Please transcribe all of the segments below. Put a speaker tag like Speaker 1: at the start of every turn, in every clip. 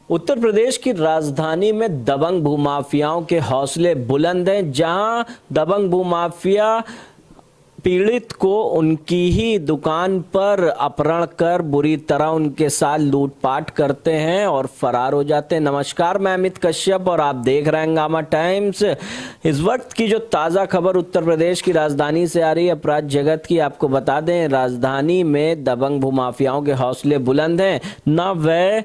Speaker 1: उत्तर प्रदेश की राजधानी में दबंग भूमाफियाओं के हौसले बुलंद हैं। जहां दबंग भूमाफिया पीड़ित को उनकी ही दुकान पर अपहरण कर बुरी तरह उनके साथ लूटपाट करते हैं और फरार हो जाते हैं। नमस्कार, मैं अमित कश्यप और आप देख रहे हैं हंगामा टाइम्स। इस वक्त की जो ताज़ा खबर उत्तर प्रदेश की राजधानी से आ रही है, अपराध जगत की, आपको बता दें राजधानी में दबंग भूमाफियाओं के हौसले बुलंद हैं। न वह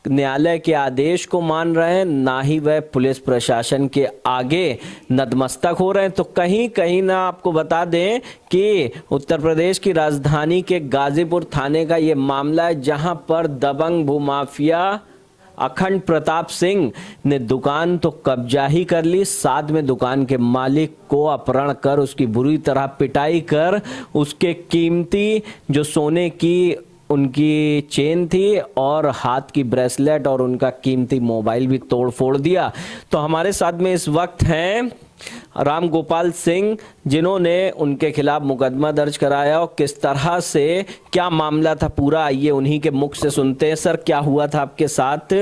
Speaker 1: न्यायालय के आदेश को मान रहे हैं, ना ही वह पुलिस प्रशासन के आगे नतमस्तक हो रहे हैं। तो कहीं कहीं ना आपको बता दें कि उत्तर प्रदेश की राजधानी के गाजीपुर थाने का ये मामला है, जहां पर दबंग भूमाफिया अखंड प्रताप सिंह ने दुकान तो कब्जा ही कर ली, साथ में दुकान के मालिक को अपहरण कर उसकी बुरी तरह पिटाई कर उसके कीमती जो सोने की उनकी चेन थी और हाथ की ब्रेसलेट और उनका कीमती मोबाइल भी तोड़ फोड़ दिया। तो हमारे साथ में इस वक्त हैं राम गोपाल सिंह, जिन्होंने उनके खिलाफ मुकदमा दर्ज कराया और किस तरह से क्या मामला था पूरा, आइए उन्हीं के मुख से सुनते हैं। सर, क्या हुआ था आपके साथ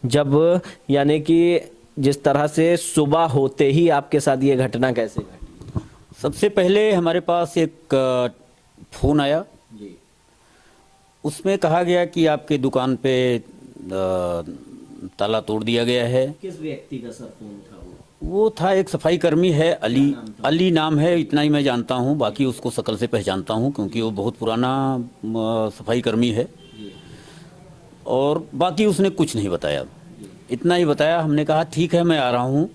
Speaker 1: जब, यानी कि जिस तरह से सुबह होते ही आपके साथ ये घटना कैसे घटी?
Speaker 2: सबसे पहले हमारे पास एक फ़ोन आया जी। उसमें कहा गया कि आपके दुकान पे ताला तोड़ दिया गया है।
Speaker 1: किस व्यक्ति का सर फोन था?
Speaker 2: वो था एक सफाई कर्मी है, अली नाम है, इतना ही मैं जानता हूँ। बाकी उसको शक्ल से पहचानता हूँ क्योंकि वो बहुत पुराना सफाई कर्मी है। और बाकी उसने कुछ नहीं बताया, इतना ही बताया। हमने कहा ठीक है, मैं आ रहा हूँ।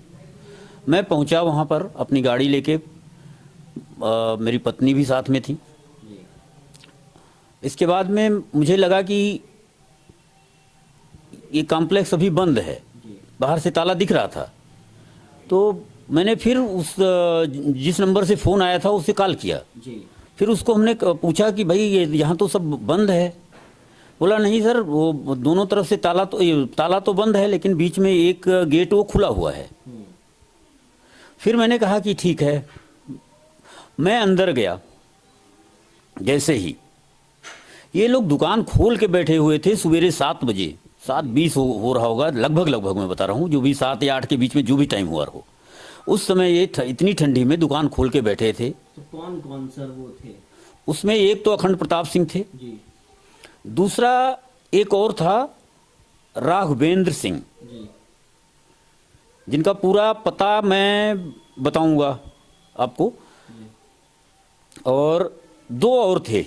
Speaker 2: मैं पहुँचा वहाँ पर अपनी गाड़ी लेके, मेरी पत्नी भी साथ में थी। इसके बाद में मुझे लगा कि ये कॉम्प्लेक्स अभी बंद है, बाहर से ताला दिख रहा था। तो मैंने फिर उस जिस नंबर से फ़ोन आया था उससे कॉल किया जी। फिर उसको हमने पूछा कि भाई ये यहाँ तो सब बंद है। बोला नहीं सर, वो दोनों तरफ से ताला तो बंद है, लेकिन बीच में एक गेट वो खुला हुआ है। फिर मैंने कहा कि ठीक है। मैं अंदर गया। जैसे ही ये लोग दुकान खोल के बैठे हुए थे, सवेरे 7 बजे, 7:20 हो रहा होगा लगभग मैं बता रहा हूँ, जो भी 7 या 8 के बीच में जो भी टाइम हुआ हो, उस समय ये इतनी ठंडी में दुकान खोल के बैठे थे।
Speaker 1: तो कौन कौन सर वो थे?
Speaker 2: उसमें एक तो अखंड प्रताप सिंह थे जी। दूसरा एक और था राघवेंद्र सिंह जी, जिनका पूरा पता मैं बताऊंगा आपको। और 2 और थे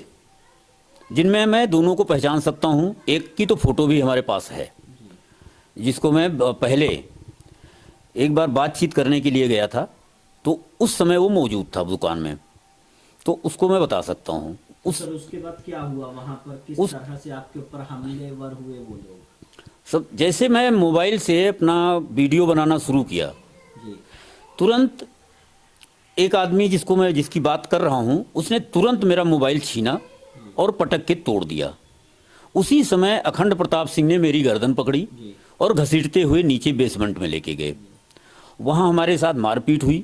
Speaker 2: जिनमें मैं दोनों को पहचान सकता हूं। एक की तो फोटो भी हमारे पास है, जिसको मैं पहले एक बार बातचीत करने के लिए गया था, तो उस समय वो मौजूद था दुकान में, तो उसको मैं बता सकता हूं।
Speaker 1: सर, उसके बाद क्या हुआ वहां पर? किस तरह से आपके ऊपर हमलेवर हुए वो लोग?
Speaker 2: सब जैसे मैं मोबाइल से अपना वीडियो बनाना शुरू किया जी, तुरंत एक आदमी जिसकी बात कर रहा हूं, उसने तुरंत मेरा मोबाइल छीना और पटक के तोड़ दिया। उसी समय अखंड प्रताप सिंह ने मेरी गर्दन पकड़ी और घसीटते हुए नीचे बेसमेंट में लेके गए। वहाँ हमारे साथ मारपीट हुई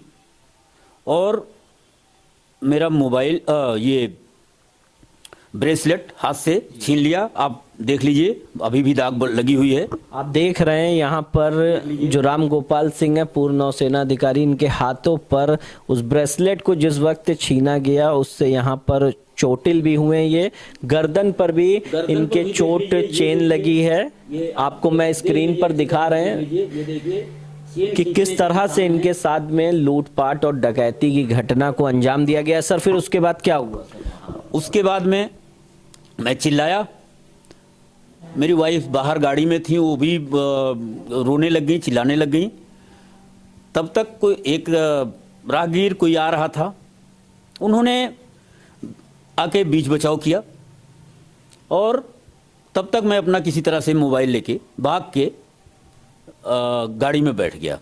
Speaker 2: और मेरा मोबाइल ये ब्रेसलेट हाथ से छीन लिया। आप देख लीजिए, अभी भी दाग लगी हुई है।
Speaker 1: आप देख रहे हैं यहाँ पर जो राम गोपाल सिंह है, पूर्व नौसेना अधिकारी, इनके हाथों पर उस ब्रेसलेट को जिस वक्त छीना गया उससे यहाँ पर चोटिल भी हुए। ये गर्दन पर भी इनके चोट चेन लगी है। आपको मैं स्क्रीन पर दिखा रहे हैं कि किस तरह से इनके साथ में लूटपाट और डकैती की घटना को अंजाम दिया गया। सर, फिर उसके बाद क्या हुआ?
Speaker 2: उसके बाद में मैं चिल्लाया। मेरी वाइफ बाहर गाड़ी में थी, वो भी रोने लग गई, चिल्लाने लग गई। तब तक कोई एक राहगीर कोई आ रहा था, उन्होंने आके बीच बचाव किया और तब तक मैं अपना किसी तरह से मोबाइल लेके भाग के गाड़ी में बैठ गया।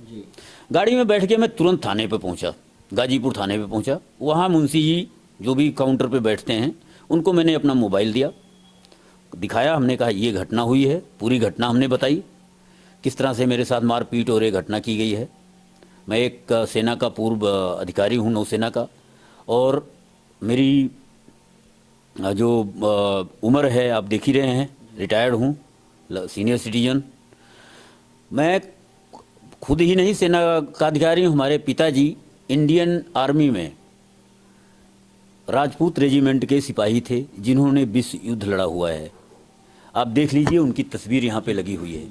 Speaker 2: गाड़ी में बैठ के मैं तुरंत थाने पे पहुंचा, गाजीपुर थाने पे पहुंचा। वहाँ मुंशी जी जो भी काउंटर पे बैठते हैं, उनको मैंने अपना मोबाइल दिखाया। हमने कहा ये घटना हुई है, पूरी घटना हमने बताई, किस तरह से मेरे साथ मारपीट और ये घटना की गई है। मैं एक सेना का पूर्व अधिकारी हूँ, नौसेना का, और मेरी जो उम्र है आप देख ही रहे हैं, रिटायर्ड हूँ, सीनियर सिटीजन। मैं खुद ही नहीं सेना का अधिकारी हूँ, हमारे पिताजी इंडियन आर्मी में राजपूत रेजिमेंट के सिपाही थे जिन्होंने विश्व युद्ध लड़ा हुआ है। आप देख लीजिए, उनकी तस्वीर यहाँ पे लगी हुई है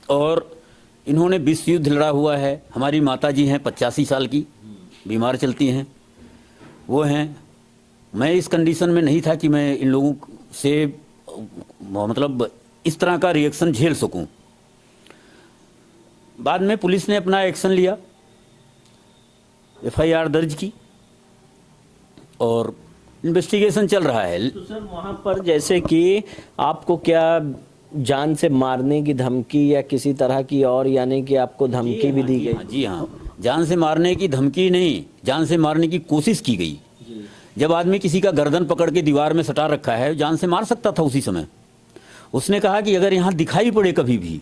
Speaker 2: और इन्होंने विश्व युद्ध लड़ा हुआ है। हमारी माता जी हैं 85 साल की, बीमार चलती हैं, वो हैं। मैं इस कंडीशन में नहीं था कि मैं इन लोगों से मतलब इस तरह का रिएक्शन झेल सकूं। बाद में पुलिस ने अपना एक्शन लिया, FIR दर्ज की और इन्वेस्टिगेशन चल रहा है।
Speaker 1: तो सर वहाँ पर जैसे कि आपको क्या जान से मारने की धमकी या किसी तरह की और यानी कि आपको धमकी भी दी गई?
Speaker 2: जी हाँ, जान से मारने की धमकी नहीं, जान से मारने की कोशिश की गई। जब आदमी किसी का गर्दन पकड़ के दीवार में सटा रखा है, जान से मार सकता था उसी समय। उसने कहा कि अगर यहाँ दिखाई पड़े कभी भी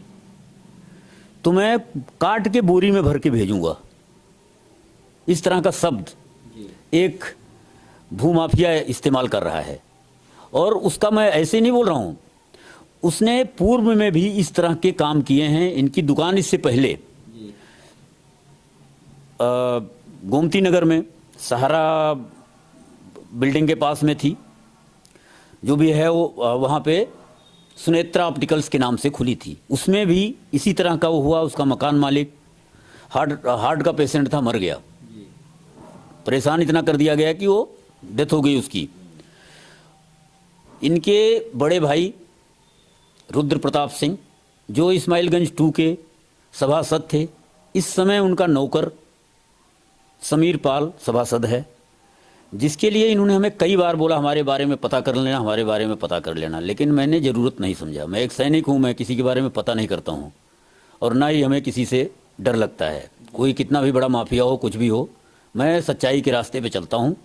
Speaker 2: तो मैं काट के बोरी में भर के भेजूंगा। इस तरह का शब्द एक भूमाफिया इस्तेमाल कर रहा है और उसका मैं ऐसे नहीं बोल रहा हूँ, उसने पूर्व में भी इस तरह के काम किए हैं। इनकी दुकान इससे पहले गोमती नगर में सहारा बिल्डिंग के पास में थी, जो भी है वो वहाँ पे सुनेत्रा ऑप्टिकल्स के नाम से खुली थी। उसमें भी इसी तरह का वो हुआ। उसका मकान मालिक हार्ट का पेशेंट था, मर गया। परेशान इतना कर दिया गया कि वो डेथ हो गई उसकी। इनके बड़े भाई रुद्र प्रताप सिंह, जो इस्माइलगंज 2 के सभासद थे, इस समय उनका नौकर समीर पाल सभासद है, जिसके लिए इन्होंने हमें कई बार बोला हमारे बारे में पता कर लेना, हमारे बारे में पता कर लेना, लेकिन मैंने ज़रूरत नहीं समझा। मैं एक सैनिक हूँ, मैं किसी के बारे में पता नहीं करता हूँ और ना ही हमें किसी से डर लगता है। कोई कितना भी बड़ा माफिया हो, कुछ भी हो, मैं सच्चाई के रास्ते पे चलता हूँ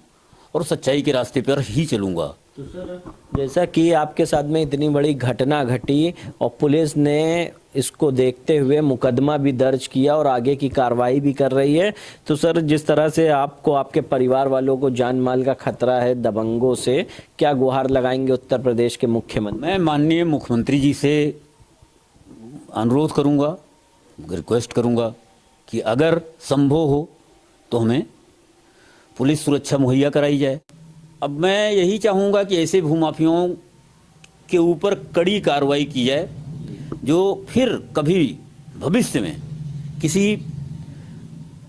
Speaker 2: और सच्चाई के रास्ते पर ही चलूँगा।
Speaker 1: तो सर जैसा कि आपके साथ में इतनी बड़ी घटना घटी और पुलिस ने इसको देखते हुए मुकदमा भी दर्ज किया और आगे की कार्रवाई भी कर रही है, तो सर जिस तरह से आपको आपके परिवार वालों को जान माल का खतरा है दबंगों से, क्या गुहार लगाएंगे उत्तर प्रदेश के मुख्यमंत्री?
Speaker 2: मैं माननीय मुख्यमंत्री जी से अनुरोध करूंगा, रिक्वेस्ट करूंगा कि अगर संभव हो तो हमें पुलिस सुरक्षा मुहैया कराई जाए। अब मैं यही चाहूँगा कि ऐसे भूमाफियाओं के ऊपर कड़ी कार्रवाई की जाए, जो फिर कभी भविष्य में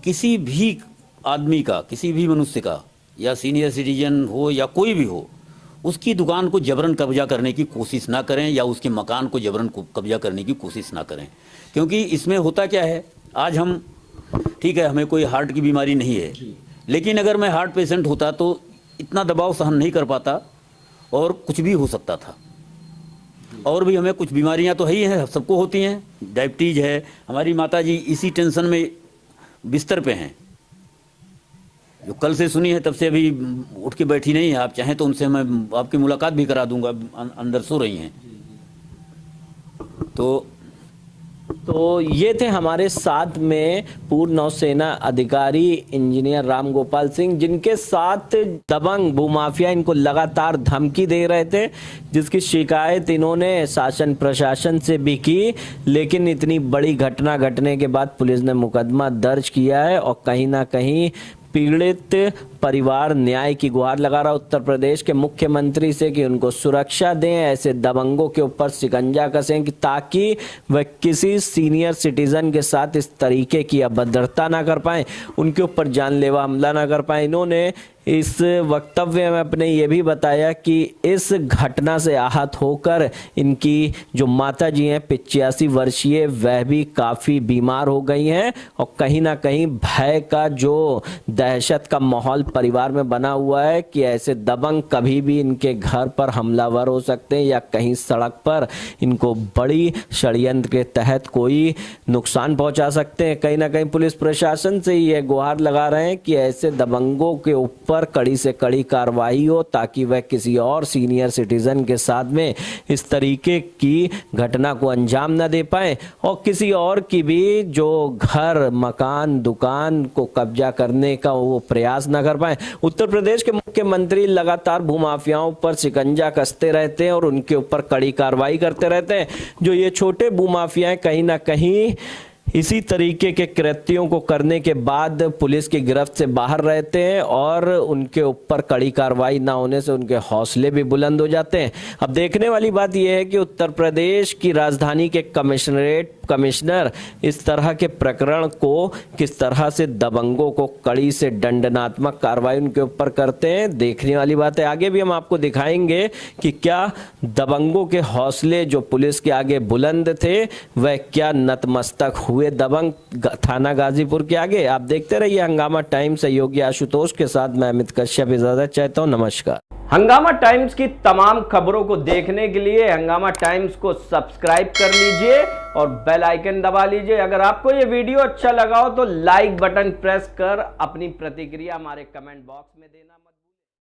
Speaker 2: किसी भी आदमी का, किसी भी मनुष्य का, या सीनियर सिटीजन हो या कोई भी हो, उसकी दुकान को जबरन कब्जा करने की कोशिश ना करें या उसके मकान को जबरन कब्जा करने की कोशिश ना करें। क्योंकि इसमें होता क्या है, आज हम ठीक है, हमें कोई हार्ट की बीमारी नहीं है, लेकिन अगर मैं हार्ट पेशेंट होता तो इतना दबाव सहन नहीं कर पाता और कुछ भी हो सकता था। और भी हमें कुछ बीमारियां तो है ही हैं, सबको होती हैं, डायबिटीज है। हमारी माता जी इसी टेंशन में बिस्तर पे हैं, जो कल से सुनी है तब से अभी उठ के बैठी नहीं है। आप चाहें तो उनसे मैं आपकी मुलाकात भी करा दूंगा, अंदर सो रही हैं।
Speaker 1: तो ये थे हमारे साथ में पूर्व नौसेना अधिकारी इंजीनियर राम गोपाल सिंह, जिनके साथ दबंग भूमाफिया इनको लगातार धमकी दे रहे थे, जिसकी शिकायत इन्होंने शासन प्रशासन से भी की। लेकिन इतनी बड़ी घटना घटने के बाद पुलिस ने मुकदमा दर्ज किया है और कहीं ना कहीं पीड़ित परिवार न्याय की गुहार लगा रहा उत्तर प्रदेश के मुख्यमंत्री से कि उनको सुरक्षा दें, ऐसे दबंगों के ऊपर शिकंजा कसें कि ताकि वह किसी सीनियर सिटीजन के साथ इस तरीके की अभद्रता ना कर पाएं, उनके ऊपर जानलेवा हमला ना कर पाएं। इन्होंने इस वक्तव्य में अपने ये भी बताया कि इस घटना से आहत होकर इनकी जो माता जी हैं 85 वर्षीय, वह भी काफ़ी बीमार हो गई हैं और कहीं ना कहीं भय का जो दहशत का माहौल परिवार में बना हुआ है कि ऐसे दबंग कभी भी इनके घर पर हमलावर हो सकते हैं या कहीं सड़क पर इनको बड़ी षड्यंत्र के तहत कोई नुकसान पहुंचा सकते हैं। कहीं ना कहीं पुलिस प्रशासन से ये गुहार लगा रहे हैं कि ऐसे दबंगों के ऊपर कड़ी से कड़ी कार्रवाई हो, ताकि वह किसी और सीनियर सिटीजन के साथ में इस तरीके की घटना को अंजाम न दे पाए और किसी और की भी जो घर, मकान, दुकान को कब्जा करने का वो प्रयास न कर पाए। उत्तर प्रदेश के मुख्यमंत्री लगातार भूमाफियाओं पर शिकंजा कसते रहते हैं और उनके ऊपर कड़ी कार्रवाई करते रहते हैं। जो ये छोटे भूमाफिया कहीं ना कहीं इसी तरीके के कृत्यों को करने के बाद पुलिस की गिरफ्त से बाहर रहते हैं और उनके ऊपर कड़ी कार्रवाई ना होने से उनके हौसले भी बुलंद हो जाते हैं। अब देखने वाली बात यह है कि उत्तर प्रदेश की राजधानी के कमिश्नर इस तरह के प्रकरण को किस तरह से दबंगों को कड़ी से दंडात्मक कार्रवाई उनके ऊपर करते हैं। देखने वाली बात है। आगे भी हम आपको दिखाएंगे कि क्या दबंगों के हौसले जो पुलिस के आगे बुलंद थे वह क्या नतमस्तक हुए दबंग थाना गाजीपुर के आगे। आप देखते रहिए हंगामा टाइम्स। सहयोगी आशुतोष के साथ मैं अमित कश्यप इजाजत चाहता हूं। नमस्कार। हंगामा टाइम्स की तमाम खबरों को देखने के लिए हंगामा टाइम्स को सब्सक्राइब कर लीजिए और बेल आइकन दबा लीजिए। अगर आपको ये वीडियो अच्छा लगा हो तो लाइक बटन प्रेस कर अपनी प्रतिक्रिया हमारे कमेंट बॉक्स में देना।